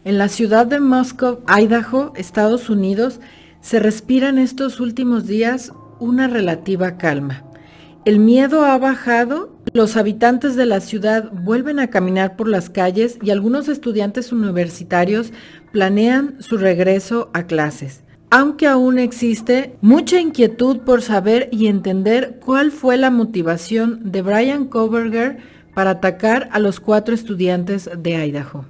En la ciudad de Moscow, Idaho, Estados Unidos, se respira en estos últimos días una relativa calma. El miedo ha bajado, los habitantes de la ciudad vuelven a caminar por las calles y algunos estudiantes universitarios planean su regreso a clases. Aunque aún existe mucha inquietud por saber y entender cuál fue la motivación de Bryan Kohberger para atacar a los 4 estudiantes de Idaho.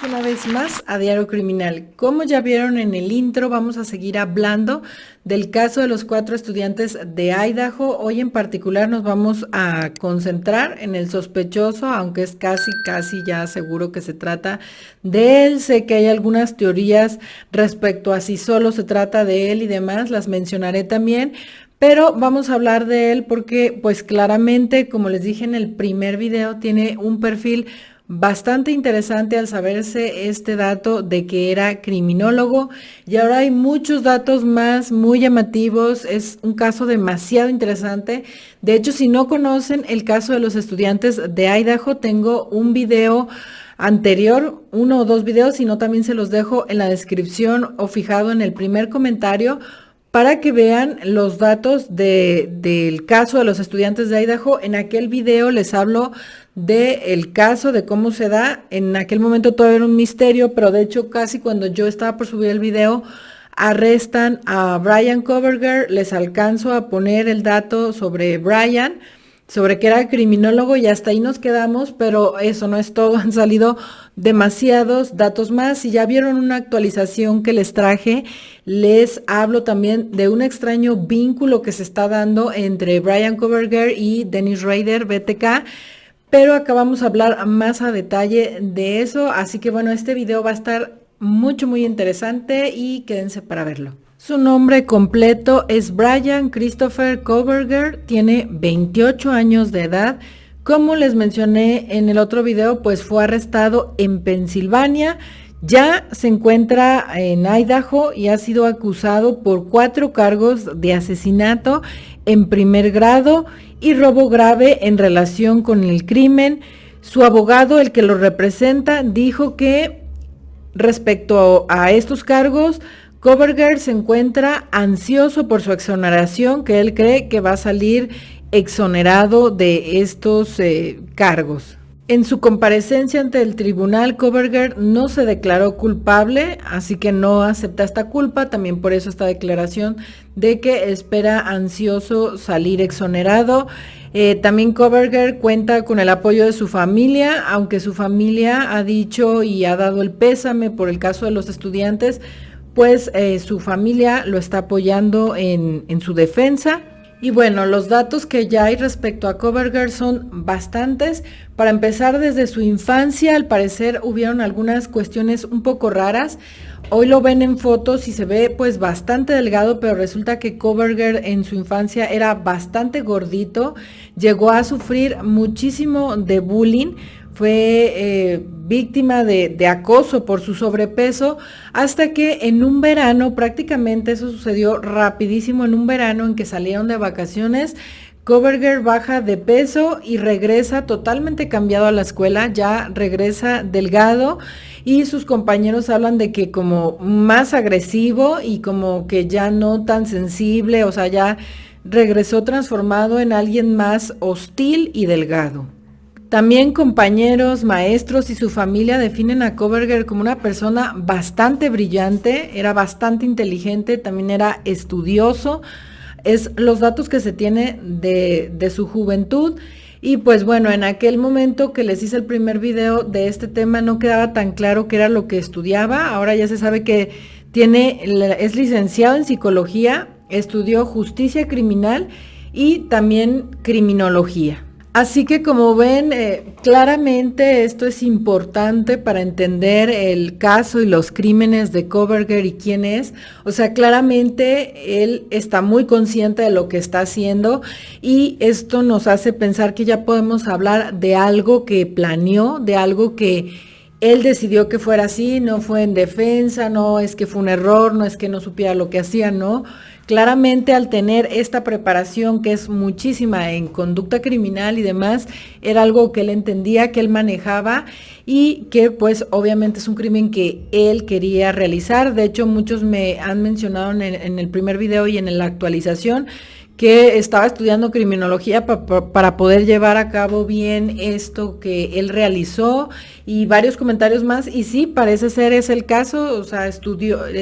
Una vez más a Diario Criminal. Como ya vieron en el intro, vamos a seguir hablando del caso de los 4 estudiantes de Idaho. Hoy en particular nos vamos a concentrar en el sospechoso, aunque es casi ya seguro que se trata de él. Sé que hay algunas teorías respecto a si solo se trata de él y demás, las mencionaré también. Pero vamos a hablar de él porque pues claramente, como les dije en el primer video, tiene un perfil bastante interesante al saberse este dato de que era criminólogo, y ahora hay muchos datos más muy llamativos. Es un caso demasiado interesante. De hecho, si no conocen el caso de los estudiantes de Idaho, tengo un video anterior, 1 o 2 videos, si no también se los dejo en la descripción o fijado en el primer comentario, para que vean los datos del caso de los estudiantes de Idaho. En aquel video les hablo del caso, de cómo se da. En aquel momento todavía era un misterio, pero de hecho casi cuando yo estaba por subir el video, arrestan a Bryan Kohberger. Les alcanzo a poner el dato sobre Bryan, sobre que era criminólogo, y hasta ahí nos quedamos, pero eso no es todo. Han salido demasiados datos más. Y ya vieron una actualización que les traje. Les hablo también de un extraño vínculo que se está dando entre Bryan Kohberger y Dennis Rader, BTK, pero acá vamos a hablar más a detalle de eso. Así que bueno, este video va a estar muy interesante y quédense para verlo. Su nombre completo es Bryan Christopher Kohberger, tiene 28 años de edad. Como les mencioné en el otro video, pues fue arrestado en Pensilvania. Ya se encuentra en Idaho y ha sido acusado por 4 cargos de asesinato en primer grado y robo grave en relación con el crimen. Su abogado, el que lo representa, dijo que respecto a estos cargos, Kohberger se encuentra ansioso por su exoneración, que él cree que va a salir exonerado de estos cargos. En su comparecencia ante el tribunal, Kohberger no se declaró culpable, así que no acepta esta culpa. También por eso esta declaración de que espera ansioso salir exonerado. También Kohberger cuenta con el apoyo de su familia, aunque su familia ha dicho y ha dado el pésame por el caso de los estudiantes, pues su familia lo está apoyando en su defensa. Y bueno, los datos que ya hay respecto a Kohberger son bastantes. Para empezar, desde su infancia, al parecer hubieron algunas cuestiones un poco raras. Hoy lo ven en fotos y se ve pues bastante delgado, pero resulta que Kohberger en su infancia era bastante gordito. Llegó a sufrir muchísimo de bullying. Fue víctima de acoso por su sobrepeso, hasta que en un verano, prácticamente eso sucedió rapidísimo, en un verano en que salieron de vacaciones, Kohberger baja de peso y regresa totalmente cambiado a la escuela. Ya regresa delgado y sus compañeros hablan de que como más agresivo y como que ya no tan sensible, o sea, ya regresó transformado en alguien más hostil y delgado. También compañeros, maestros y su familia definen a Kohberger como una persona bastante brillante, era bastante inteligente, también era estudioso. Es los datos que se tiene de su juventud. Y pues bueno, en aquel momento que les hice el primer video de este tema no quedaba tan claro qué era lo que estudiaba. Ahora ya se sabe que es licenciado en psicología, estudió justicia criminal y también criminología. Así que como ven, claramente esto es importante para entender el caso y los crímenes de Kohberger y quién es. O sea, claramente él está muy consciente de lo que está haciendo, y esto nos hace pensar que ya podemos hablar de algo que planeó, de algo que él decidió que fuera así, no fue en defensa, no es que fue un error, no es que no supiera lo que hacía, no. Claramente al tener esta preparación que es muchísima en conducta criminal y demás, era algo que él entendía, que él manejaba y que pues obviamente es un crimen que él quería realizar. De hecho, muchos me han mencionado en el primer video y en la actualización que estaba estudiando criminología para poder llevar a cabo bien esto que él realizó y varios comentarios más. Y sí, parece ser es el caso, o sea,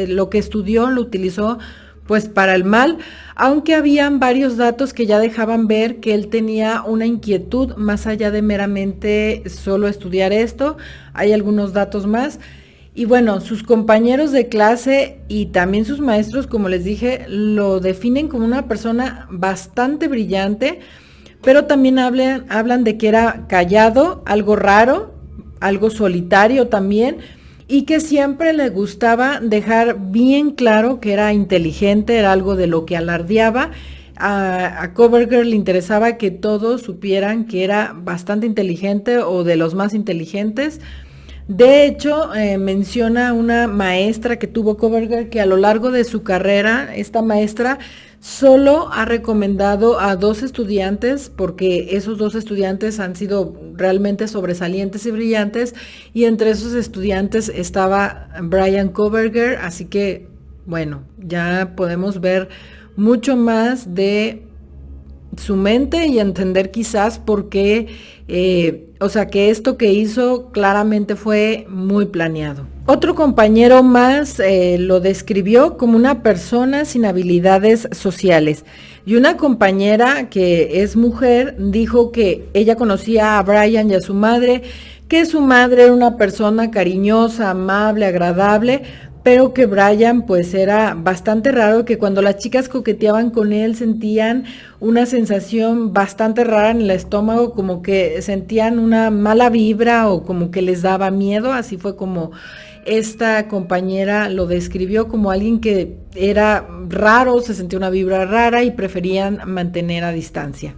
lo que estudió lo utilizó pues para el mal, aunque habían varios datos que ya dejaban ver que él tenía una inquietud más allá de meramente solo estudiar esto. Hay algunos datos más. Y bueno, sus compañeros de clase y también sus maestros, como les dije, lo definen como una persona bastante brillante, pero también hablan de que era callado, algo raro, algo solitario también, y que siempre le gustaba dejar bien claro que era inteligente, era algo de lo que alardeaba. A Kohberger le interesaba que todos supieran que era bastante inteligente o de los más inteligentes. De hecho, menciona una maestra que tuvo Kohberger que a lo largo de su carrera, esta maestra solo ha recomendado a 2 estudiantes, porque esos 2 estudiantes han sido realmente sobresalientes y brillantes, y entre esos estudiantes estaba Bryan Kohberger, así que, bueno, ya podemos ver mucho más de su mente y entender quizás por qué, o sea, que esto que hizo claramente fue muy planeado. Otro compañero más lo describió como una persona sin habilidades sociales. Y una compañera que es mujer dijo que ella conocía a Bryan y a su madre, que su madre era una persona cariñosa, amable, agradable, pero que Bryan pues era bastante raro, que cuando las chicas coqueteaban con él sentían una sensación bastante rara en el estómago, como que sentían una mala vibra o como que les daba miedo. Así fue como esta compañera lo describió, como alguien que era raro, se sentía una vibra rara y preferían mantener a distancia.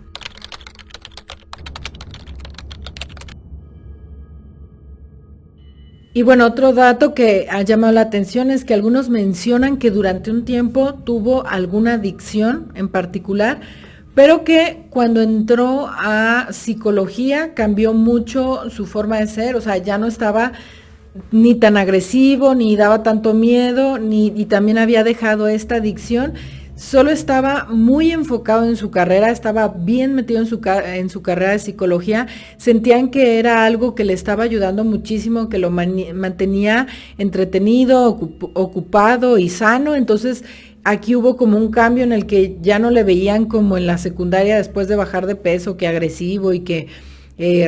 Y bueno, otro dato que ha llamado la atención es que algunos mencionan que durante un tiempo tuvo alguna adicción en particular, pero que cuando entró a psicología cambió mucho su forma de ser, o sea, ya no estaba ni tan agresivo, ni daba tanto miedo, y también había dejado esta adicción. Solo estaba muy enfocado en su carrera, estaba bien metido en su carrera de psicología. Sentían que era algo que le estaba ayudando muchísimo, que lo mantenía entretenido, ocupado y sano. Entonces aquí hubo como un cambio en el que ya no le veían como en la secundaria después de bajar de peso, que agresivo y que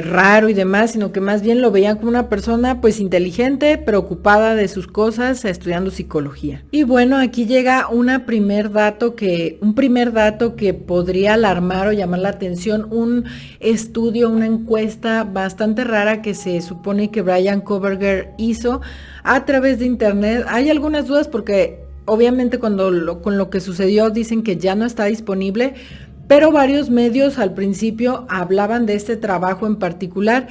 raro y demás, sino que más bien lo veían como una persona pues inteligente, preocupada de sus cosas, estudiando psicología. Y bueno, aquí llega un primer dato que podría alarmar o llamar la atención, un estudio, una encuesta bastante rara que se supone que Bryan Kohberger hizo a través de internet. Hay algunas dudas porque obviamente con lo que sucedió dicen que ya no está disponible, pero varios medios al principio hablaban de este trabajo en particular.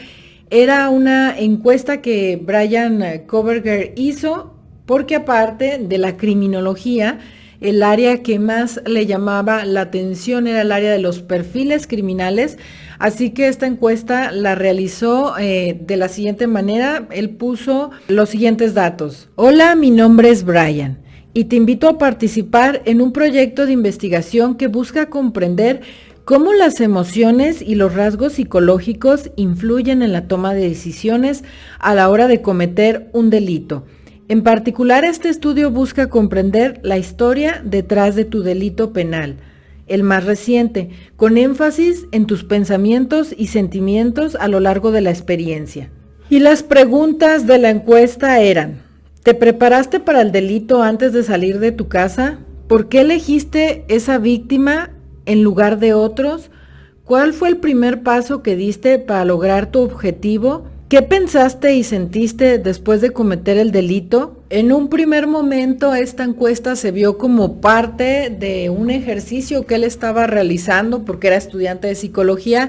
Era una encuesta que Bryan Kohberger hizo porque aparte de la criminología, el área que más le llamaba la atención era el área de los perfiles criminales. Así que esta encuesta la realizó de la siguiente manera. Él puso los siguientes datos. Hola, mi nombre es Bryan y te invito a participar en un proyecto de investigación que busca comprender cómo las emociones y los rasgos psicológicos influyen en la toma de decisiones a la hora de cometer un delito. En particular, este estudio busca comprender la historia detrás de tu delito penal, el más reciente, con énfasis en tus pensamientos y sentimientos a lo largo de la experiencia. Y las preguntas de la encuesta eran: ¿te preparaste para el delito antes de salir de tu casa? ¿Por qué elegiste esa víctima en lugar de otros? ¿Cuál fue el primer paso que diste para lograr tu objetivo? ¿Qué pensaste y sentiste después de cometer el delito? En un primer momento esta encuesta se vio como parte de un ejercicio que él estaba realizando porque era estudiante de psicología.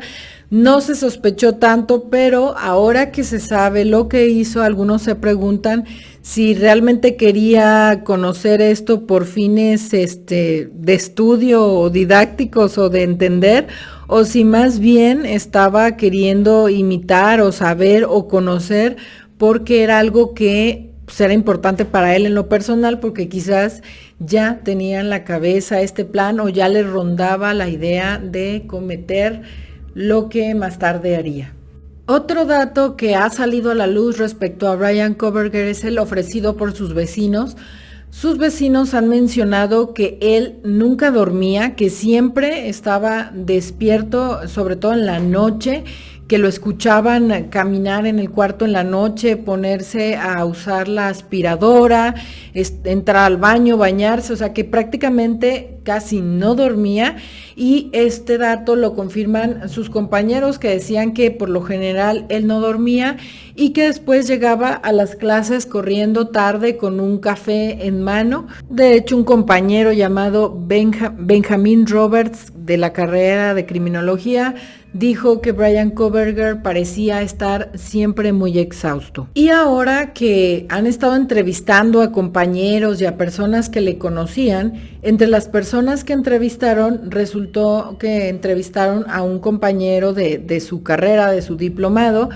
No se sospechó tanto, pero ahora que se sabe lo que hizo, algunos se preguntan si realmente quería conocer esto por fines de estudio o didácticos o de entender, o si más bien estaba queriendo imitar o saber o conocer porque era algo que pues, era importante para él en lo personal, porque quizás ya tenía en la cabeza este plan o ya le rondaba la idea de cometer lo que más tarde haría. Otro dato que ha salido a la luz respecto a Bryan Kohberger es el ofrecido por sus vecinos. Sus vecinos han mencionado que él nunca dormía, que siempre estaba despierto, sobre todo en la noche, que lo escuchaban caminar en el cuarto en la noche, ponerse a usar la aspiradora, entrar al baño, bañarse, o sea que prácticamente casi no dormía, y este dato lo confirman sus compañeros que decían que por lo general él no dormía y que después llegaba a las clases corriendo tarde con un café en mano. De hecho, un compañero llamado Benjamin Roberts de la carrera de criminología dijo que Bryan Kohberger parecía estar siempre muy exhausto. Y ahora que han estado entrevistando a compañeros y a personas que le conocían, entre las personas que entrevistaron, resultó que entrevistaron a un compañero de su carrera, de su diplomado,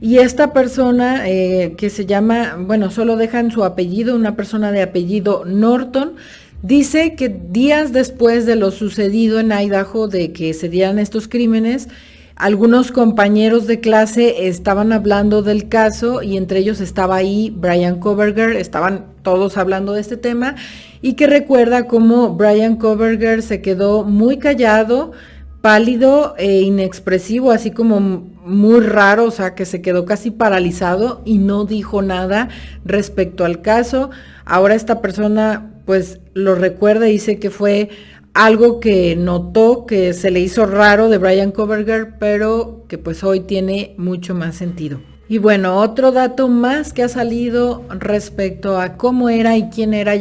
y esta persona que se llama, bueno, solo dejan su apellido, una persona de apellido Norton, dice que días después de lo sucedido en Idaho, de que se dieran estos crímenes, algunos compañeros de clase estaban hablando del caso y entre ellos estaba ahí Bryan Kohberger, estaban todos hablando de este tema, y que recuerda cómo Bryan Kohberger se quedó muy callado, pálido e inexpresivo, así como muy raro, o sea, que se quedó casi paralizado y no dijo nada respecto al caso. Ahora esta persona pues lo recuerda y dice que fue algo que notó, que se le hizo raro de Bryan Kohberger, pero que pues hoy tiene mucho más sentido. Y bueno, otro dato más que ha salido respecto a cómo era y quién era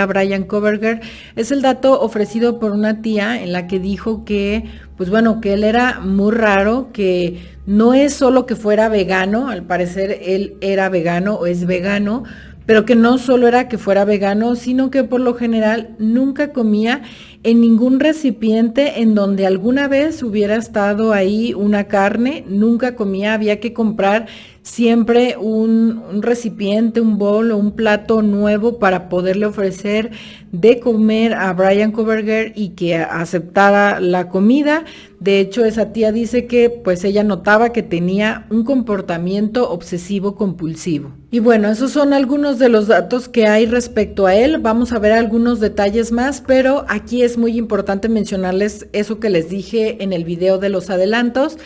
Bryan Kohberger es el dato ofrecido por una tía en la que dijo que, pues bueno, que él era muy raro, que no es solo que fuera vegano, al parecer él era vegano o es vegano, pero que no solo era que fuera vegano, sino que por lo general nunca comía en ningún recipiente en donde alguna vez hubiera estado ahí una carne, nunca comía, había que comprar siempre un recipiente, un bol o un plato nuevo para poderle ofrecer de comer a Bryan Kohberger y que aceptara la comida. De hecho, esa tía dice que pues ella notaba que tenía un comportamiento obsesivo compulsivo. Y bueno, esos son algunos de los datos que hay respecto a él. Vamos a ver algunos detalles más, pero aquí es muy importante mencionarles eso que les dije en el video de los adelantos.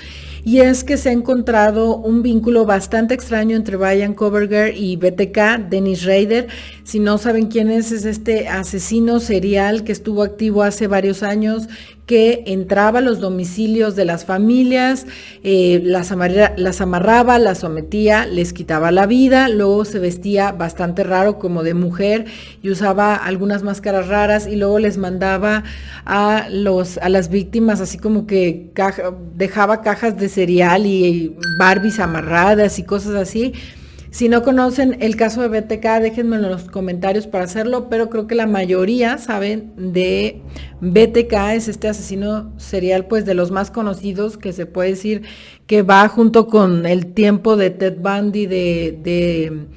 Y es que se ha encontrado un vínculo bastante extraño entre Bryan Kohberger y BTK, Dennis Rader. Si no saben quién es este asesino serial que estuvo activo hace varios años, que entraba a los domicilios de las familias, las amarraba, las sometía, les quitaba la vida, luego se vestía bastante raro como de mujer y usaba algunas máscaras raras y luego les mandaba a las víctimas así como que dejaba cajas de cereal y Barbies amarradas y cosas así. Si no conocen el caso de BTK, déjenme en los comentarios para hacerlo, pero creo que la mayoría saben de BTK, es este asesino serial, pues de los más conocidos, que se puede decir que va junto con el tiempo de Ted Bundy, de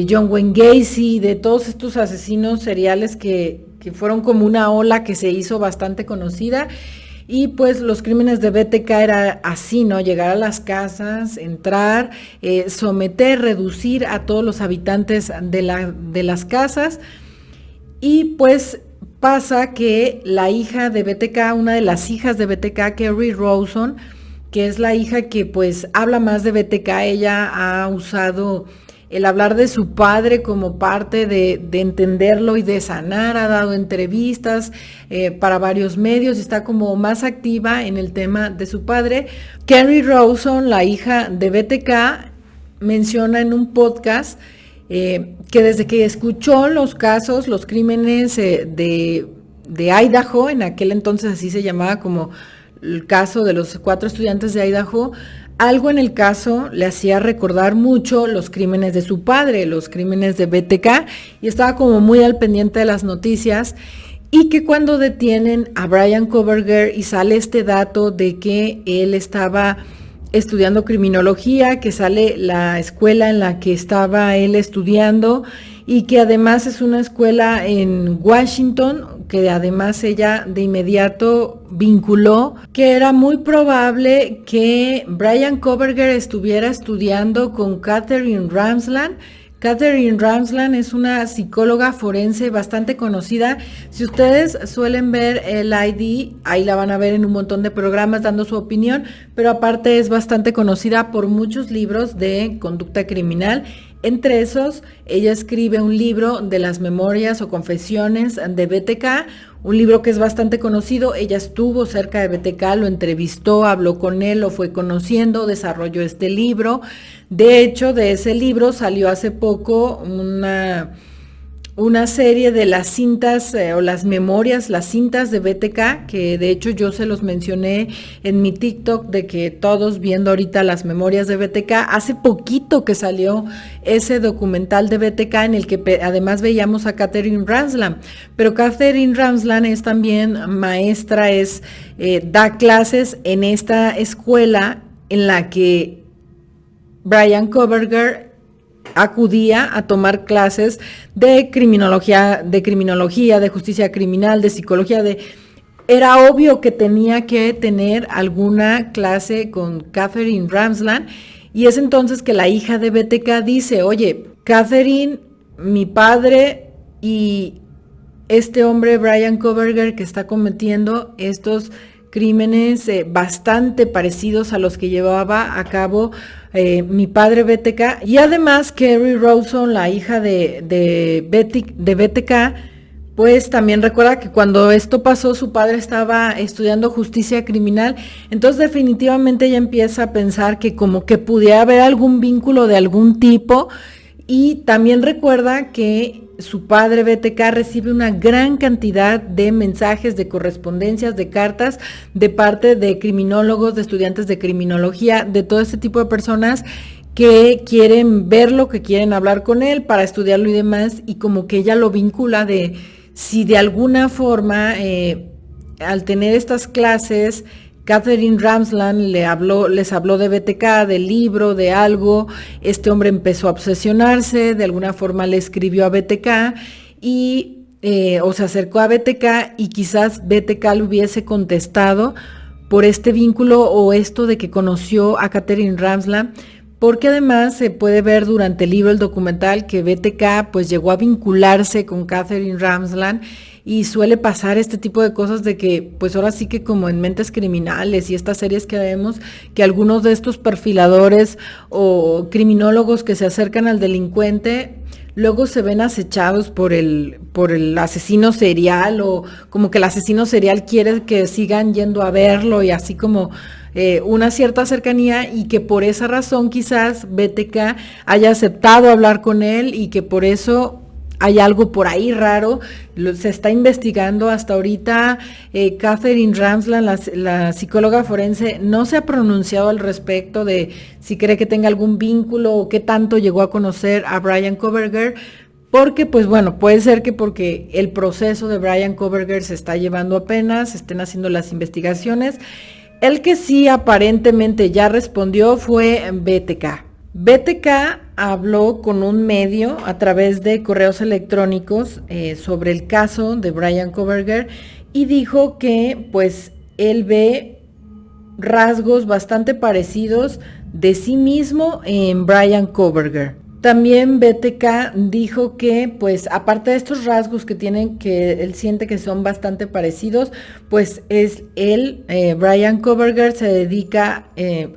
John Wayne Gacy, de todos estos asesinos seriales que fueron como una ola que se hizo bastante conocida. Y pues los crímenes de BTK era así, ¿no? Llegar a las casas, entrar, someter, reducir a todos los habitantes de las casas. Y pues pasa que la hija de BTK, una de las hijas de BTK, Kerri Rawson, que es la hija que pues habla más de BTK, ella ha usado el hablar de su padre como parte de entenderlo y de sanar. Ha dado entrevistas para varios medios, está como más activa en el tema de su padre. Kerry Rawson, la hija de BTK, menciona en un podcast que desde que escuchó los casos, los crímenes de Idaho, en aquel entonces así se llamaba, como el caso de los 4 estudiantes de Idaho, algo en el caso le hacía recordar mucho los crímenes de su padre, los crímenes de BTK, y estaba como muy al pendiente de las noticias. Y que cuando detienen a Bryan Kohberger y sale este dato de que él estaba estudiando criminología, que sale la escuela en la que estaba él estudiando, y que además es una escuela en Washington, que además ella de inmediato vinculó que era muy probable que Bryan Kohberger estuviera estudiando con Katherine Ramsland. Katherine Ramsland es una psicóloga forense bastante conocida. Si ustedes suelen ver el ID, ahí la van a ver en un montón de programas dando su opinión, pero aparte es bastante conocida por muchos libros de conducta criminal. Entre esos, ella escribe un libro de las memorias o confesiones de BTK, un libro que es bastante conocido. Ella estuvo cerca de BTK, lo entrevistó, habló con él, lo fue conociendo, desarrolló este libro. De hecho, de ese libro salió hace poco una serie de las cintas o las memorias, las cintas de BTK, que de hecho yo se los mencioné en mi TikTok, de que todos viendo ahorita las memorias de BTK, hace poquito que salió ese documental de BTK en el que además veíamos a Katherine Ramsland, pero Katherine Ramsland es también maestra, da clases en esta escuela en la que Bryan Kohberger acudía a tomar clases de criminología, de justicia criminal, de psicología, era obvio que tenía que tener alguna clase con Katherine Ramsland, y es entonces que la hija de BTK dice: oye, Katherine, mi padre y este hombre Bryan Kohberger que está cometiendo estos crímenes bastante parecidos a los que llevaba a cabo mi padre BTK. Y además Kerry Rawson, la hija de BTK, pues también recuerda que cuando esto pasó su padre estaba estudiando justicia criminal. Entonces definitivamente ella empieza a pensar que como que pudiera haber algún vínculo de algún tipo. Y también recuerda que su padre BTK recibe una gran cantidad de mensajes, de correspondencias, de cartas de parte de criminólogos, de estudiantes de criminología, de todo este tipo de personas que quieren verlo, que quieren hablar con él para estudiarlo y demás, y como que ella lo vincula de si de alguna forma al tener estas clases Katherine Ramsland les habló de BTK, del libro, de algo. Este hombre empezó a obsesionarse, de alguna forma le escribió a BTK o se acercó a BTK, y quizás BTK le hubiese contestado por este vínculo o esto de que conoció a Katherine Ramsland, porque además se puede ver durante el libro, el documental, que BTK pues llegó a vincularse con Katherine Ramsland. Y suele pasar este tipo de cosas de que, pues ahora sí que como en Mentes Criminales y estas series que vemos, que algunos de estos perfiladores o criminólogos que se acercan al delincuente, luego se ven acechados por el asesino serial, o como que el asesino serial quiere que sigan yendo a verlo, y así como una cierta cercanía, y que por esa razón quizás BTK haya aceptado hablar con él, y que por eso hay algo por ahí raro. Se está investigando hasta ahorita. Katherine Ramsland, la psicóloga forense, no se ha pronunciado al respecto de si cree que tenga algún vínculo o qué tanto llegó a conocer a Bryan Kohberger, porque pues bueno, puede ser que porque el proceso de Bryan Kohberger se está llevando apenas, se estén haciendo las investigaciones. El que sí aparentemente ya respondió fue BTK. BTK habló con un medio a través de correos electrónicos sobre el caso de Bryan Kohberger, y dijo que pues él ve rasgos bastante parecidos de sí mismo en Bryan Kohberger. También BTK dijo que pues aparte de estos rasgos que tienen, que él siente que son bastante parecidos, pues Bryan Kohberger se dedica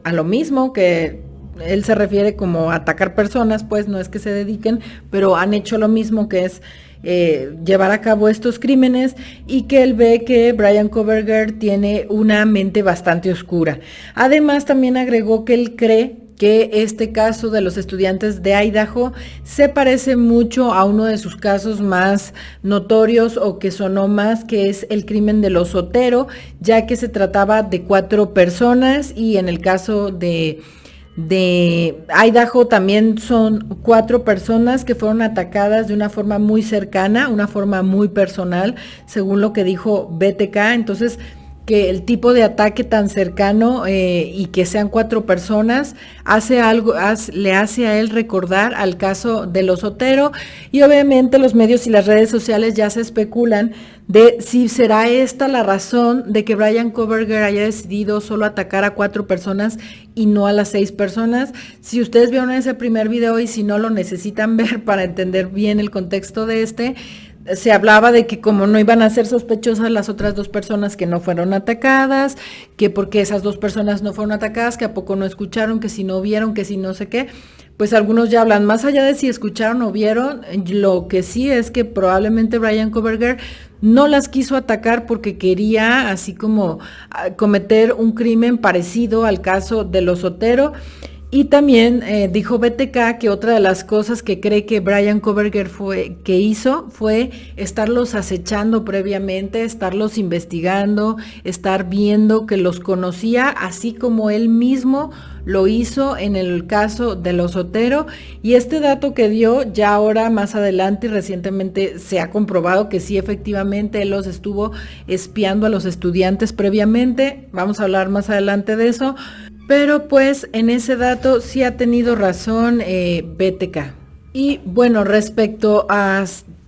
a lo mismo, que él se refiere como a atacar personas, pues no es que se dediquen, pero han hecho lo mismo, que es llevar a cabo estos crímenes, y que él ve que Bryan Kohberger tiene una mente bastante oscura. Además, también agregó que él cree que este caso de los estudiantes de Idaho se parece mucho a uno de sus casos más notorios, o que sonó más, que es el crimen de los Otero, ya que se trataba de 4 personas, y en el caso de Idaho también son 4 personas que fueron atacadas de una forma muy cercana, una forma muy personal, según lo que dijo BTK. Entonces, que el tipo de ataque tan cercano y que sean 4 personas le hace a él recordar al caso de los Otero, y obviamente los medios y las redes sociales ya se especulan de si será esta la razón de que Bryan Kohberger haya decidido solo atacar a 4 personas y no a las 6 personas. Si ustedes vieron ese primer video, y si no lo necesitan ver para entender bien el contexto de se hablaba de que como no iban a ser sospechosas las otras 2 personas que no fueron atacadas, que porque esas 2 personas no fueron atacadas, que a poco no escucharon, que si no vieron, que si no sé qué. Pues algunos ya hablan más allá de si escucharon o vieron. Lo que sí es que probablemente Bryan Kohberger no las quiso atacar porque quería así como cometer un crimen parecido al caso de los Otero. Y también dijo BTK que otra de las cosas que cree que Bryan Kohberger hizo fue estarlos acechando previamente, estarlos investigando, estar viendo que los conocía, así como él mismo lo hizo en el caso de los Otero. Y este dato que dio ya ahora más adelante y recientemente se ha comprobado que sí, efectivamente él los estuvo espiando a los estudiantes previamente. Vamos a hablar más adelante de eso. Pero pues en ese dato sí ha tenido razón BTK. Y bueno, respecto a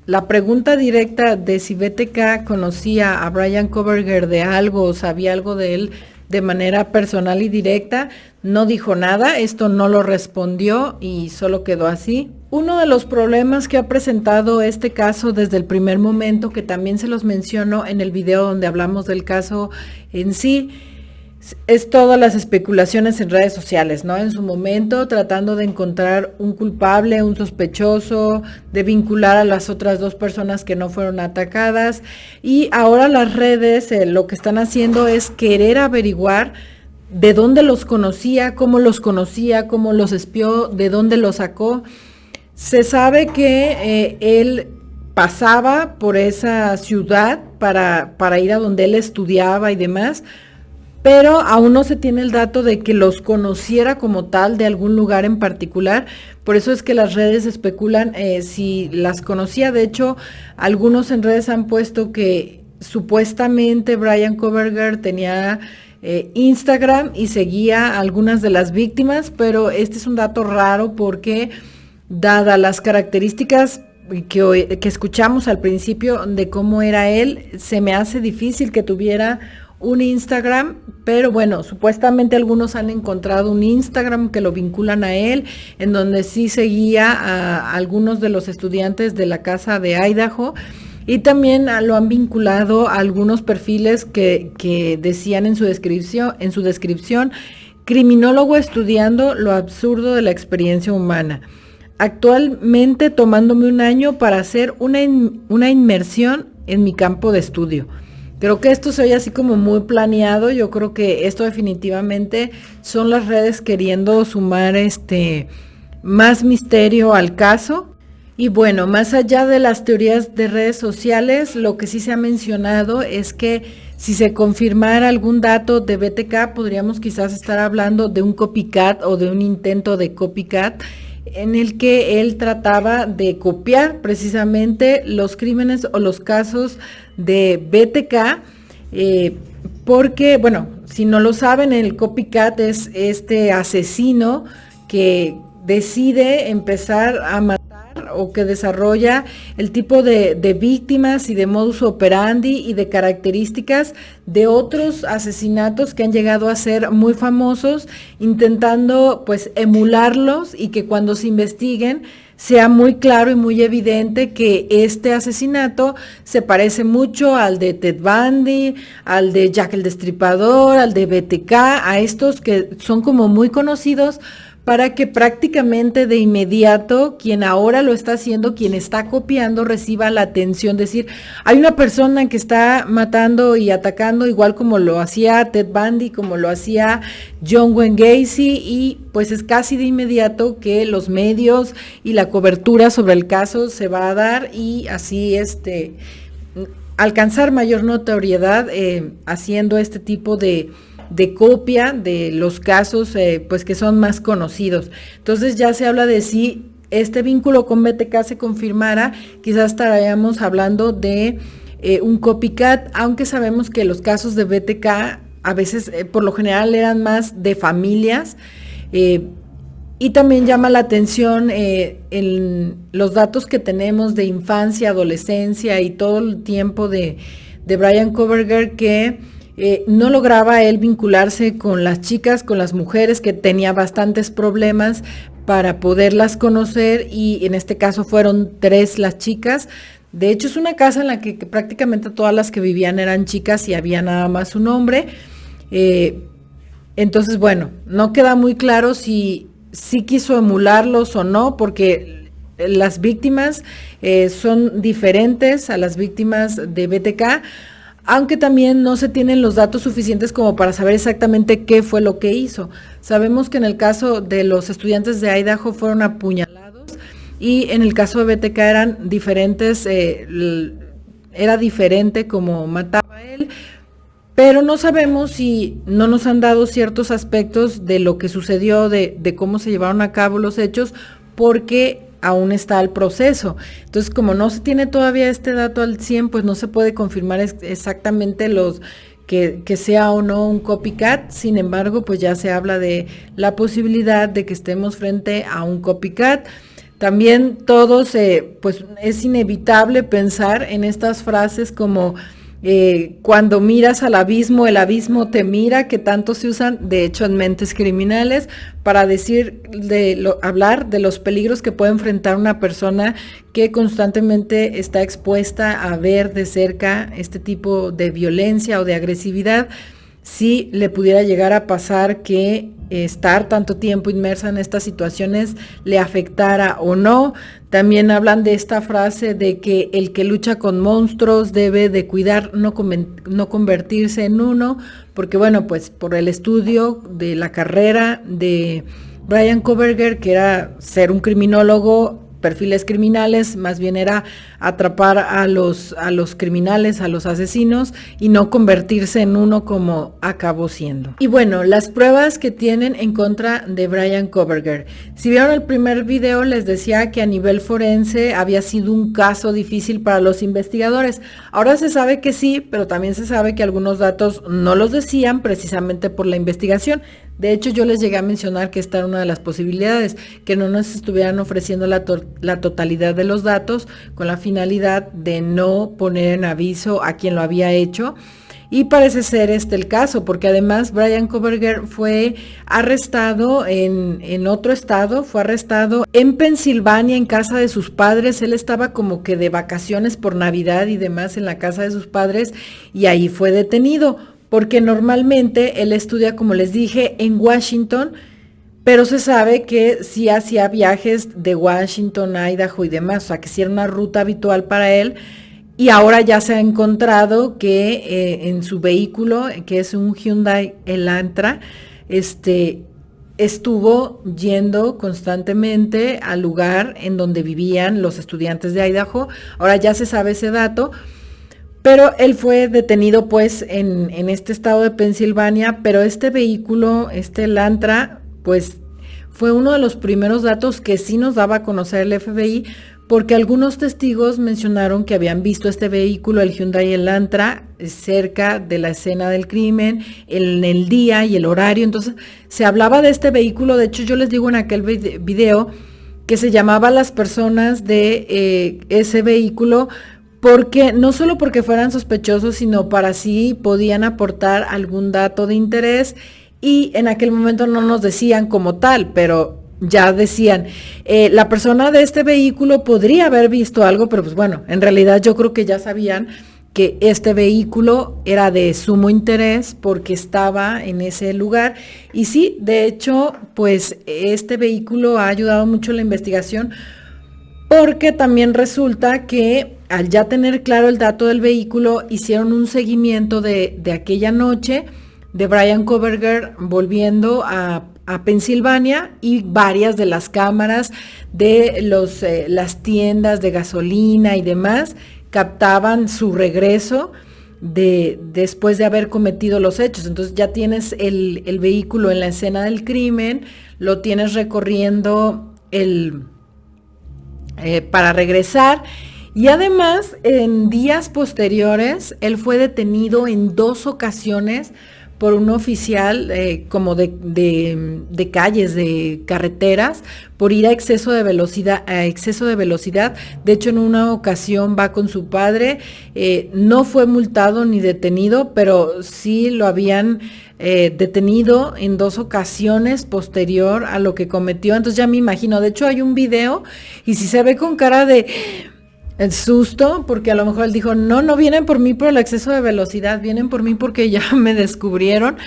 la pregunta directa de si BTK conocía a Bryan Kohberger de algo o sabía algo de él de manera personal y directa, no dijo nada, esto no lo respondió y solo quedó así. Uno de los problemas que ha presentado este caso desde el primer momento, que también se los menciono en el video donde hablamos del caso en sí, es todas las especulaciones en redes sociales, ¿no? En su momento tratando de encontrar un culpable, un sospechoso, de vincular a las otras 2 personas que no fueron atacadas, y ahora las redes lo que están haciendo es querer averiguar de dónde los conocía, cómo los espió, de dónde los sacó. Se sabe que él pasaba por esa ciudad para ir a donde él estudiaba y demás, pero aún no se tiene el dato de que los conociera como tal de algún lugar en particular. Por eso es que las redes especulan si las conocía. De hecho, algunos en redes han puesto que supuestamente Bryan Kohberger tenía Instagram y seguía a algunas de las víctimas, pero este es un dato raro porque, dadas las características que escuchamos al principio de cómo era él, se me hace difícil que tuviera un Instagram, pero bueno, supuestamente algunos han encontrado un Instagram que lo vinculan a él, en donde sí seguía a algunos de los estudiantes de la casa de Idaho, y también lo han vinculado a algunos perfiles que decían en su descripción, criminólogo estudiando lo absurdo de la experiencia humana. Actualmente tomándome un año para hacer una inmersión en mi campo de estudio. Creo que esto se oye así como muy planeado. Yo creo que esto definitivamente son las redes queriendo sumar más misterio al caso. Y bueno, más allá de las teorías de redes sociales, lo que sí se ha mencionado es que si se confirmara algún dato de BTK, podríamos quizás estar hablando de un copycat o de un intento de copycat, en el que él trataba de copiar precisamente los crímenes o los casos de BTK, porque, bueno, si no lo saben, el copycat es este asesino que decide empezar a matar, o que desarrolla el tipo de víctimas y de modus operandi y de características de otros asesinatos que han llegado a ser muy famosos, intentando pues emularlos, y que cuando se investiguen sea muy claro y muy evidente que este asesinato se parece mucho al de Ted Bundy, al de Jack el Destripador, al de BTK, a estos que son como muy conocidos, para que prácticamente de inmediato quien ahora lo está haciendo, quien está copiando, reciba la atención. Decir, hay una persona que está matando y atacando igual como lo hacía Ted Bundy, como lo hacía John Wayne Gacy, y pues es casi de inmediato que los medios y la cobertura sobre el caso se va a dar y así alcanzar mayor notoriedad haciendo este tipo de copia de los casos pues que son más conocidos. Entonces ya se habla de si este vínculo con BTK se confirmara, quizás estaríamos hablando de un copycat, aunque sabemos que los casos de BTK a veces por lo general eran más de familias, y también llama la atención en los datos que tenemos de infancia, adolescencia y todo el tiempo de Bryan Kohberger, que no lograba él vincularse con las chicas, con las mujeres, que tenía bastantes problemas para poderlas conocer, y en este caso fueron 3 las chicas. De hecho es una casa en la que prácticamente todas las que vivían eran chicas y había nada más un hombre. Entonces bueno, no queda muy claro si quiso emularlos o no, porque las víctimas son diferentes a las víctimas de BTK, aunque también no se tienen los datos suficientes como para saber exactamente qué fue lo que hizo. Sabemos que en el caso de los estudiantes de Idaho fueron apuñalados, y en el caso de BTK eran diferentes, era diferente como mataba él, pero no sabemos si no nos han dado ciertos aspectos de lo que sucedió, de cómo se llevaron a cabo los hechos, porque aún está el proceso. Entonces, como no se tiene todavía este dato al 100, pues no se puede confirmar exactamente que sea o no un copycat. Sin embargo, pues ya se habla de la posibilidad de que estemos frente a un copycat. También todos, pues es inevitable pensar en estas frases como cuando miras al abismo, el abismo te mira, que tanto se usan, de hecho, en Mentes Criminales, para decir, hablar de los peligros que puede enfrentar una persona que constantemente está expuesta a ver de cerca este tipo de violencia o de agresividad, si le pudiera llegar a pasar que estar tanto tiempo inmersa en estas situaciones le afectara o no. También hablan de esta frase de que el que lucha con monstruos debe de cuidar no convertirse en uno, porque bueno, pues por el estudio de la carrera de Bryan Kohberger, que era ser un criminólogo, perfiles criminales, más bien era atrapar a los criminales, a los asesinos, y no convertirse en uno como acabó siendo. Y bueno, las pruebas que tienen en contra de Bryan Kohberger. Si vieron el primer video, les decía que a nivel forense había sido un caso difícil para los investigadores. Ahora se sabe que sí, pero también se sabe que algunos datos no los decían precisamente por la investigación. De hecho, yo les llegué a mencionar que esta era una de las posibilidades, que no nos estuvieran ofreciendo la totalidad de los datos con la finalidad de no poner en aviso a quien lo había hecho. Y parece ser el caso, porque además Bryan Kohberger fue arrestado en otro estado, fue arrestado en Pensilvania, en casa de sus padres. Él estaba como que de vacaciones por Navidad y demás en la casa de sus padres, y ahí fue detenido, porque normalmente él estudia, como les dije, en Washington, pero se sabe que sí hacía viajes de Washington a Idaho y demás, o sea que sí era una ruta habitual para él, y ahora ya se ha encontrado que en su vehículo, que es un Hyundai Elantra, estuvo yendo constantemente al lugar en donde vivían los estudiantes de Idaho. Ahora ya se sabe ese dato, pero él fue detenido pues en este estado de Pensilvania, pero este vehículo, este Elantra, pues fue uno de los primeros datos que sí nos daba a conocer el FBI, porque algunos testigos mencionaron que habían visto este vehículo, el Hyundai Elantra, cerca de la escena del crimen, en el día y el horario. Entonces se hablaba de este vehículo. De hecho, yo les digo en aquel video que se llamaba a las personas de ese vehículo, porque no solo porque fueran sospechosos, sino para sí podían aportar algún dato de interés, y en aquel momento no nos decían como tal, pero ya decían, la persona de este vehículo podría haber visto algo, pero pues bueno, en realidad yo creo que ya sabían que este vehículo era de sumo interés porque estaba en ese lugar. Y sí, de hecho, pues este vehículo ha ayudado mucho en la investigación porque también resulta que al ya tener claro el dato del vehículo, hicieron un seguimiento de aquella noche de Bryan Kohberger volviendo a Pensilvania, y varias de las cámaras de las tiendas de gasolina y demás captaban su regreso después de haber cometido los hechos. Entonces ya tienes el vehículo en la escena del crimen, lo tienes recorriendo para regresar, y además en días posteriores él fue detenido en 2 ocasiones por un oficial como de calles, de carreteras, por ir a exceso de velocidad. De hecho, en una ocasión va con su padre, no fue multado ni detenido, pero sí lo habían detenido en 2 ocasiones posterior a lo que cometió. Entonces ya me imagino, de hecho hay un video y si se ve con cara de el susto, porque a lo mejor él dijo, no vienen por mí por el exceso de velocidad, vienen por mí porque ya me descubrieron,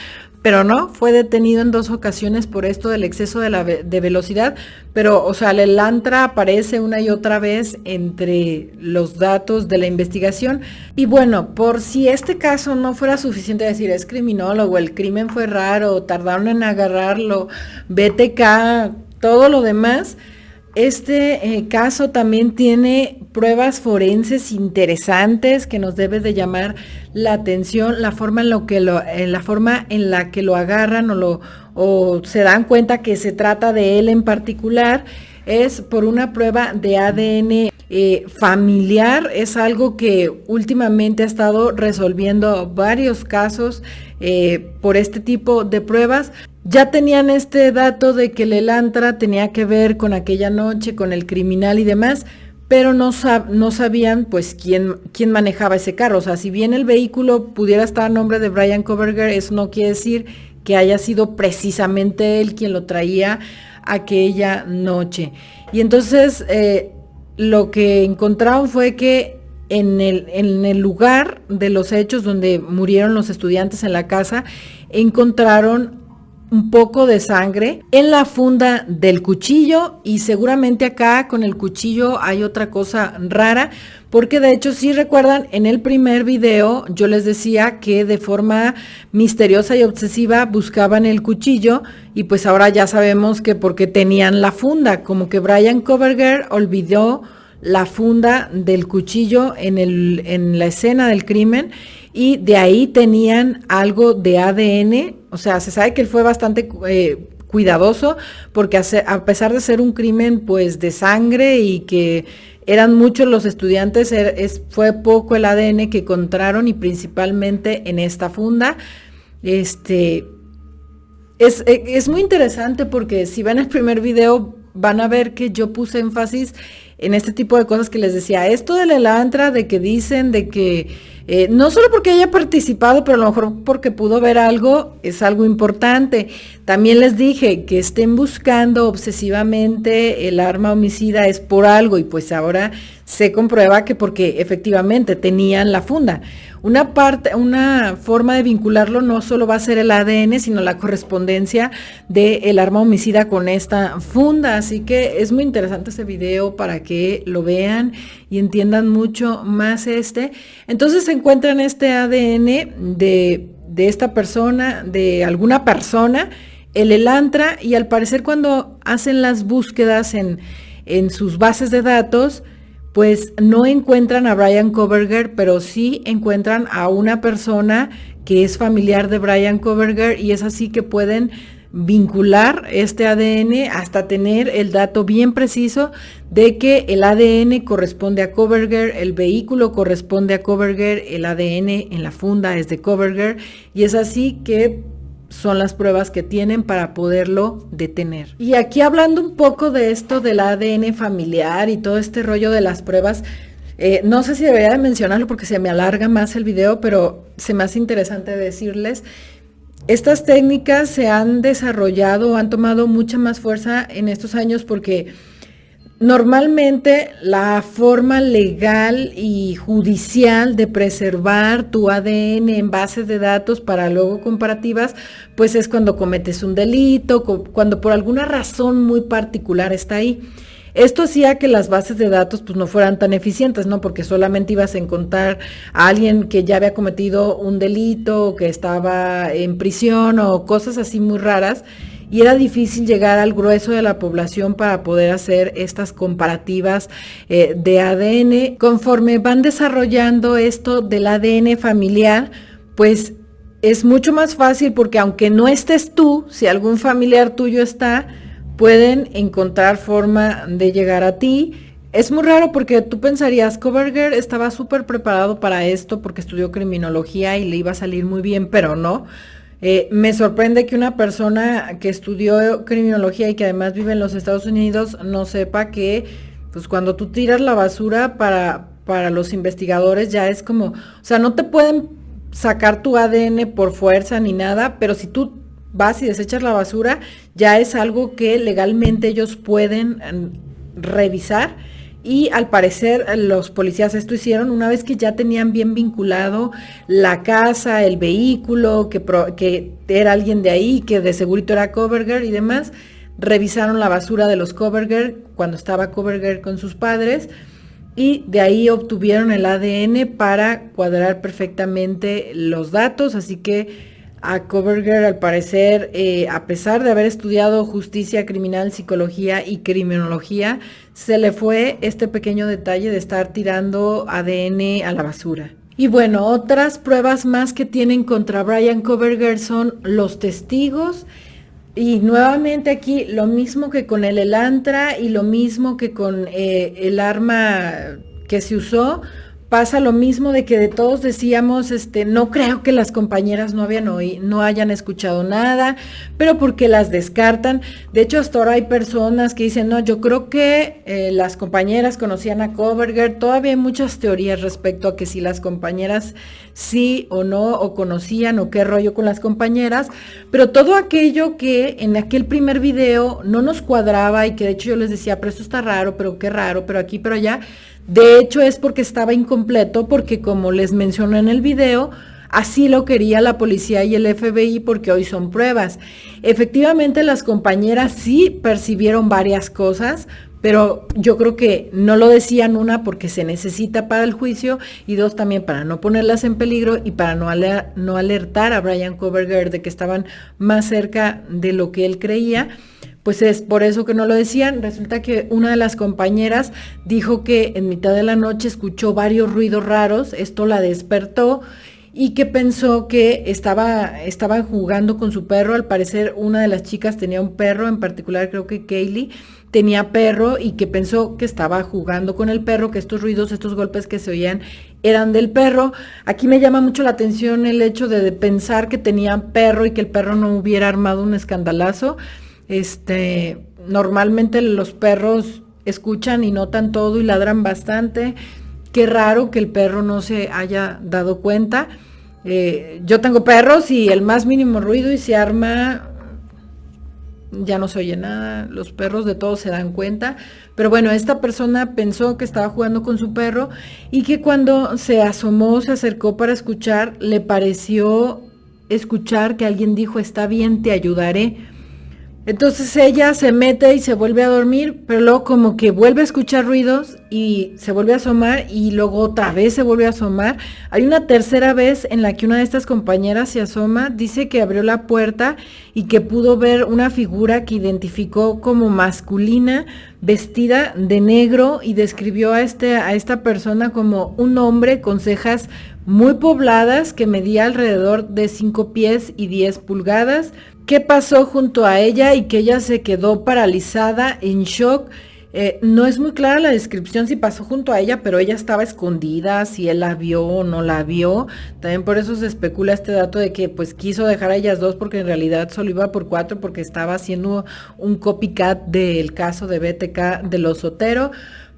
pero no, fue detenido en 2 ocasiones por esto del exceso de velocidad, pero, o sea, el Elantra aparece una y otra vez entre los datos de la investigación. Y bueno, por si este caso no fuera suficiente decir, es criminólogo, el crimen fue raro, tardaron en agarrarlo, BTK, todo lo demás, este caso también tiene pruebas forenses interesantes que nos debe de llamar la atención, la forma en la que lo agarran o se dan cuenta que se trata de él en particular, es por una prueba de ADN familiar. Es algo que últimamente ha estado resolviendo varios casos por este tipo de pruebas. Ya tenían este dato de que el Elantra tenía que ver con aquella noche, con el criminal y demás, pero no sabían pues quién manejaba ese carro. O sea, si bien el vehículo pudiera estar a nombre de Bryan Kohberger, eso no quiere decir que haya sido precisamente él quien lo traía aquella noche. Y entonces lo que encontraron fue que en el lugar de los hechos donde murieron los estudiantes en la casa, encontraron un poco de sangre en la funda del cuchillo, y seguramente acá con el cuchillo hay otra cosa rara, porque de hecho, si recuerdan, en el primer video yo les decía que de forma misteriosa y obsesiva buscaban el cuchillo, y pues ahora ya sabemos que porque tenían la funda, como que Bryan Kohberger olvidó la funda del cuchillo en la escena del crimen, y de ahí tenían algo de ADN. O sea, se sabe que él fue bastante cuidadoso, porque a pesar de ser un crimen pues de sangre y que eran muchos los estudiantes, fue poco el ADN que encontraron, y principalmente en esta funda. Es muy interesante porque si ven el primer video van a ver que yo puse énfasis en este tipo de cosas que les decía, esto del Elantra, de que dicen, de que no solo porque haya participado, pero a lo mejor porque pudo ver algo, es algo importante. También les dije que estén buscando obsesivamente el arma homicida es por algo, y pues ahora se comprueba que porque efectivamente tenían la funda. Una forma de vincularlo no solo va a ser el ADN, sino la correspondencia del arma homicida con esta funda. Así que es muy interesante ese video para que lo vean y entiendan mucho más Entonces se encuentran este ADN de esta persona, de alguna persona, el Elantra, y al parecer cuando hacen las búsquedas en sus bases de datos, pues no encuentran a Bryan Kohberger, pero sí encuentran a una persona que es familiar de Bryan Kohberger, y es así que pueden vincular este ADN hasta tener el dato bien preciso de que el ADN corresponde a Kohberger, el vehículo corresponde a Kohberger, el ADN en la funda es de Kohberger, y es así que son las pruebas que tienen para poderlo detener. Y aquí hablando un poco de esto del ADN familiar y todo este rollo de las pruebas, no sé si debería de mencionarlo porque se me alarga más el video, pero se me hace interesante decirles, estas técnicas se han desarrollado, han tomado mucha más fuerza en estos años porque Normalmente la forma legal y judicial de preservar tu ADN en bases de datos para luego comparativas, pues es cuando cometes un delito, cuando por alguna razón muy particular está ahí. Esto hacía que las bases de datos pues no fueran tan eficientes, ¿no? Porque solamente ibas a encontrar a alguien que ya había cometido un delito, o que estaba en prisión o cosas así muy raras. Y era difícil llegar al grueso de la población para poder hacer estas comparativas de ADN. Conforme van desarrollando esto del ADN familiar, pues es mucho más fácil porque aunque no estés tú, si algún familiar tuyo está, pueden encontrar forma de llegar a ti. Es muy raro porque tú pensarías, Kohberger estaba súper preparado para esto porque estudió criminología y le iba a salir muy bien, pero no. Me sorprende que una persona que estudió criminología y que además vive en los Estados Unidos no sepa que pues cuando tú tiras la basura para los investigadores ya es como, o sea, no te pueden sacar tu ADN por fuerza ni nada, pero si tú vas y desechas la basura, ya es algo que legalmente ellos pueden revisar. Y al parecer los policías esto hicieron una vez que ya tenían bien vinculado la casa, el vehículo, que era alguien de ahí, que de segurito era Kohberger y demás. Revisaron la basura de los Kohberger cuando estaba Kohberger con sus padres y de ahí obtuvieron el ADN para cuadrar perfectamente los datos. Así que a Kohberger, al parecer, a pesar de haber estudiado justicia criminal, psicología y criminología, se le fue este pequeño detalle de estar tirando ADN a la basura. Y bueno, otras pruebas más que tienen contra Bryan Kohberger son los testigos. Y nuevamente aquí lo mismo que con el Elantra y lo mismo que con el arma que se usó. Pasa lo mismo de que de todos decíamos, no creo que las compañeras no hayan escuchado nada, pero porque las descartan. De hecho, hasta ahora hay personas que dicen, no, yo creo que las compañeras conocían a Kohberger. Todavía hay muchas teorías respecto a que si las compañeras sí o no, o conocían, o qué rollo con las compañeras, pero todo aquello que en aquel primer video no nos cuadraba y que de hecho yo les decía, pero esto está raro, pero qué raro, pero aquí, pero allá. De hecho es porque estaba incompleto, porque como les mencioné en el video, así lo quería la policía y el FBI porque hoy son pruebas. Efectivamente las compañeras sí percibieron varias cosas, pero yo creo que no lo decían, una, porque se necesita para el juicio, y dos, también para no ponerlas en peligro y para no alertar a Bryan Kohberger de que estaban más cerca de lo que él creía. Pues es por eso que no lo decían. Resulta que una de las compañeras dijo que en mitad de la noche escuchó varios ruidos raros, esto la despertó y que pensó que estaban jugando con su perro. Al parecer una de las chicas tenía un perro, en particular creo que Kaylee tenía perro, y que pensó que estaba jugando con el perro, que estos ruidos, estos golpes que se oían eran del perro. Aquí me llama mucho la atención el hecho de pensar que tenía perro y que el perro no hubiera armado un escandalazo. Normalmente los perros escuchan y notan todo y ladran bastante. Qué raro que el perro no se haya dado cuenta. Yo tengo perros y el más mínimo ruido y se arma, ya no se oye nada. Los perros de todos se dan cuenta. Pero bueno, esta persona pensó que estaba jugando con su perro y que cuando se asomó, se acercó para escuchar, le pareció escuchar que alguien dijo, está bien, te ayudaré. Entonces ella se mete y se vuelve a dormir, pero luego como que vuelve a escuchar ruidos y se vuelve a asomar y luego otra vez se vuelve a asomar. Hay una tercera vez en la que una de estas compañeras se asoma, dice que abrió la puerta y que pudo ver una figura que identificó como masculina, vestida de negro, y describió a esta persona como un hombre con cejas muy pobladas que medía alrededor de 5 pies y 10 pulgadas. ¿Qué pasó junto a ella? Y que ella se quedó paralizada, en shock. No es muy clara la descripción si pasó junto a ella, pero ella estaba escondida, si él la vio o no la vio. También por eso se especula este dato de que pues quiso dejar a ellas dos, porque en realidad solo iba por 4, porque estaba haciendo un copycat del caso de BTK de los Sotero.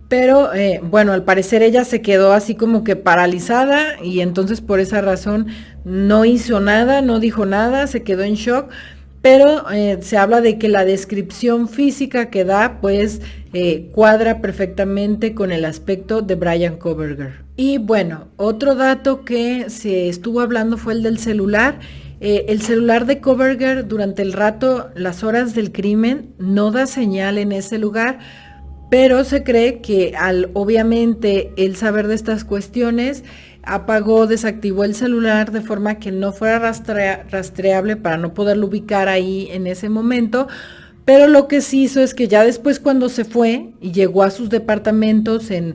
Pero bueno, al parecer ella se quedó así como que paralizada, y entonces por esa razón no hizo nada, no dijo nada, se quedó en shock. pero se habla de que la descripción física que da pues cuadra perfectamente con el aspecto de Bryan Kohberger. Y bueno, otro dato que se estuvo hablando fue el del celular. El celular de Kohberger durante el rato, las horas del crimen, no da señal en ese lugar, pero se cree que al obviamente él saber de estas cuestiones, apagó, desactivó el celular de forma que no fuera rastreable para no poderlo ubicar ahí en ese momento. Pero lo que sí hizo es que ya después cuando se fue y llegó a sus departamentos en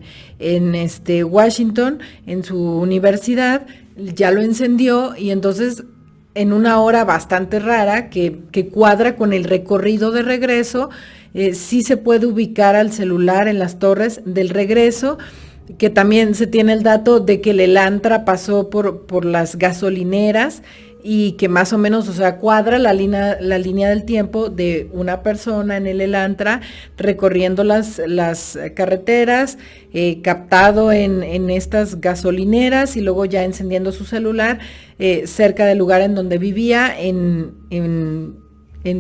Washington, en su universidad, ya lo encendió y entonces en una hora bastante rara que cuadra con el recorrido de regreso, sí se puede ubicar al celular en las torres del regreso, que también se tiene el dato de que el Elantra pasó por las gasolineras y que más o menos, o sea, cuadra la línea del tiempo de una persona en el Elantra recorriendo las carreteras, captado en estas gasolineras y luego ya encendiendo su celular cerca del lugar en donde vivía, en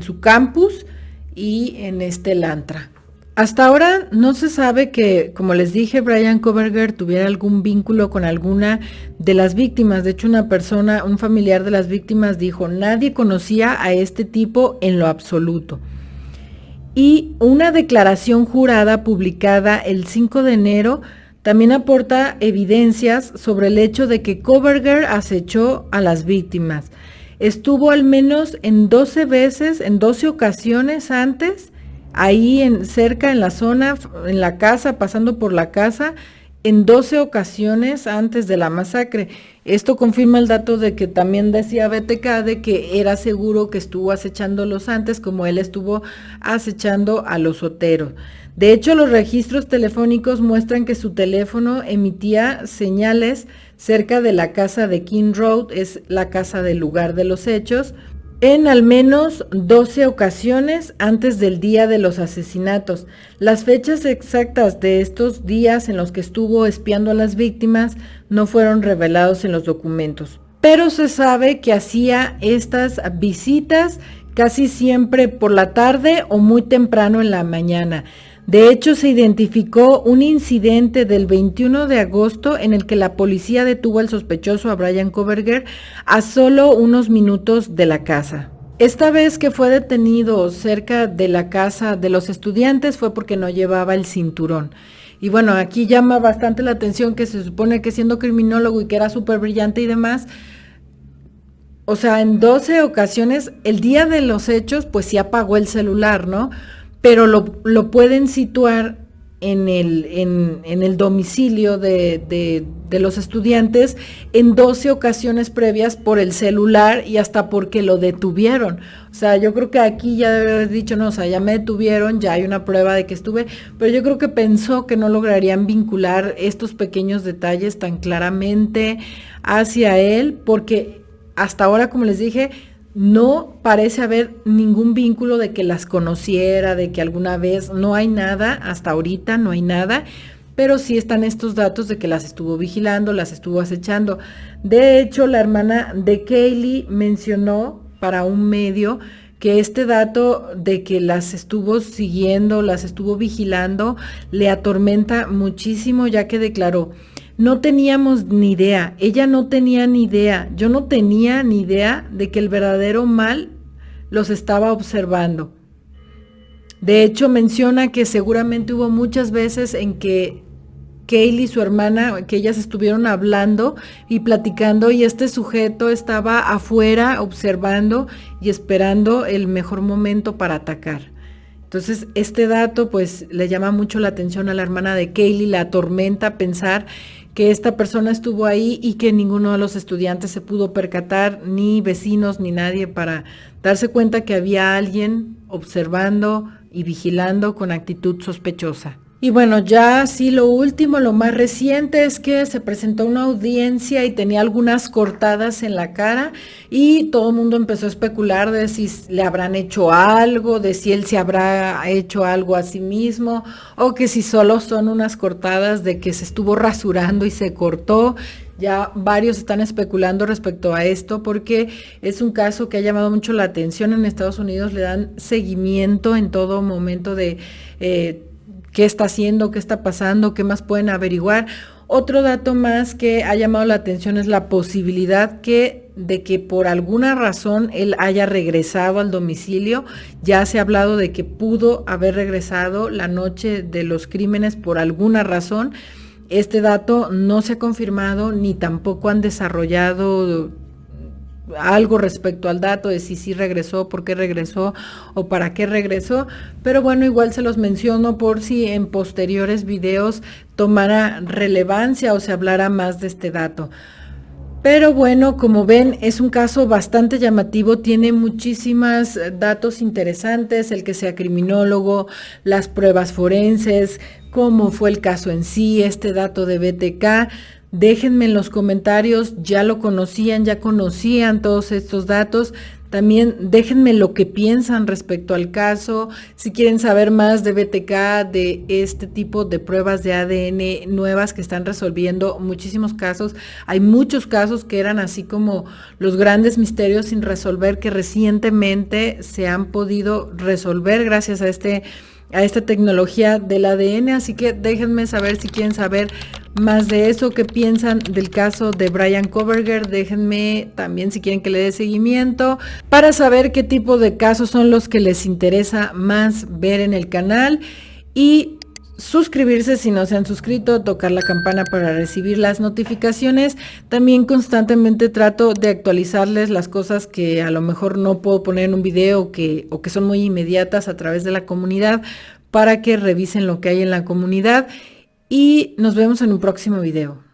su campus y en este Elantra. Hasta ahora no se sabe que, como les dije, Bryan Kohberger tuviera algún vínculo con alguna de las víctimas. De hecho, un familiar de las víctimas dijo, nadie conocía a este tipo en lo absoluto. Y una declaración jurada publicada el 5 de enero también aporta evidencias sobre el hecho de que Kohberger acechó a las víctimas. Estuvo al menos en 12 ocasiones antes, ahí cerca en la zona, en la casa, pasando por la casa, en 12 ocasiones antes de la masacre. Esto confirma el dato de que también decía BTK de que era seguro que estuvo acechándolos antes, como él estuvo acechando a los Otero. De hecho, los registros telefónicos muestran que su teléfono emitía señales cerca de la casa de King Road, es la casa del lugar de los hechos, en al menos 12 ocasiones antes del día de los asesinatos. Las fechas exactas de estos días en los que estuvo espiando a las víctimas no fueron revelados en los documentos, pero se sabe que hacía estas visitas casi siempre por la tarde o muy temprano en la mañana. De hecho, se identificó un incidente del 21 de agosto en el que la policía detuvo al sospechoso, a Bryan Kohberger, a solo unos minutos de la casa. Esta vez que fue detenido cerca de la casa de los estudiantes fue porque no llevaba el cinturón. Y bueno, aquí llama bastante la atención que se supone que siendo criminólogo y que era súper brillante y demás, o sea, en 12 ocasiones, el día de los hechos, pues sí apagó el celular, ¿no? Pero lo pueden situar en el domicilio de los estudiantes en 12 ocasiones previas por el celular y hasta porque lo detuvieron. O sea, yo creo que aquí ya debe haber dicho, no, o sea, ya me detuvieron, ya hay una prueba de que estuve, pero yo creo que pensó que no lograrían vincular estos pequeños detalles tan claramente hacia él, porque hasta ahora, como les dije, no parece haber ningún vínculo de que las conociera, de que alguna vez, no hay nada, hasta ahorita no hay nada, pero sí están estos datos de que las estuvo vigilando, las estuvo acechando. De hecho, la hermana de Kaylee mencionó para un medio que este dato de que las estuvo siguiendo, las estuvo vigilando, le atormenta muchísimo, ya que declaró: no teníamos ni idea, ella no tenía ni idea, yo no tenía ni idea de que el verdadero mal los estaba observando. De hecho, menciona que seguramente hubo muchas veces en que Kaylee, su hermana, que ellas estuvieron hablando y platicando y este sujeto estaba afuera observando y esperando el mejor momento para atacar. Entonces, este dato pues le llama mucho la atención a la hermana de Kaylee, la atormenta pensar que esta persona estuvo ahí y que ninguno de los estudiantes se pudo percatar, ni vecinos, ni nadie, para darse cuenta que había alguien observando y vigilando con actitud sospechosa. Y bueno, ya sí lo último, lo más reciente es que se presentó una audiencia y tenía algunas cortadas en la cara y todo el mundo empezó a especular de si le habrán hecho algo, de si él se habrá hecho algo a sí mismo o que si solo son unas cortadas de que se estuvo rasurando y se cortó. Ya varios están especulando respecto a esto porque es un caso que ha llamado mucho la atención en Estados Unidos, le dan seguimiento en todo momento de qué está haciendo, qué está pasando, qué más pueden averiguar. Otro dato más que ha llamado la atención es la posibilidad de que por alguna razón él haya regresado al domicilio. Ya se ha hablado de que pudo haber regresado la noche de los crímenes por alguna razón. Este dato no se ha confirmado ni tampoco han desarrollado algo respecto al dato de si sí regresó, por qué regresó o para qué regresó, pero bueno, igual se los menciono por si en posteriores videos tomara relevancia o se hablara más de este dato. Pero bueno, como ven, es un caso bastante llamativo, tiene muchísimos datos interesantes, el que sea criminólogo, las pruebas forenses, cómo fue el caso en sí, este dato de BTK. Déjenme en los comentarios, ya lo conocían, ya conocían todos estos datos. También déjenme lo que piensan respecto al caso, si quieren saber más de BTK, de este tipo de pruebas de ADN nuevas que están resolviendo muchísimos casos. Hay muchos casos que eran así como los grandes misterios sin resolver que recientemente se han podido resolver gracias a esta tecnología del ADN, así que déjenme saber si quieren saber más de eso, qué piensan del caso de Bryan Kohberger. Déjenme también si quieren que le dé seguimiento para saber qué tipo de casos son los que les interesa más ver en el canal y suscribirse si no se han suscrito, tocar la campana para recibir las notificaciones. También constantemente trato de actualizarles las cosas que a lo mejor no puedo poner en un video o que son muy inmediatas a través de la comunidad para que revisen lo que hay en la comunidad y nos vemos en un próximo video.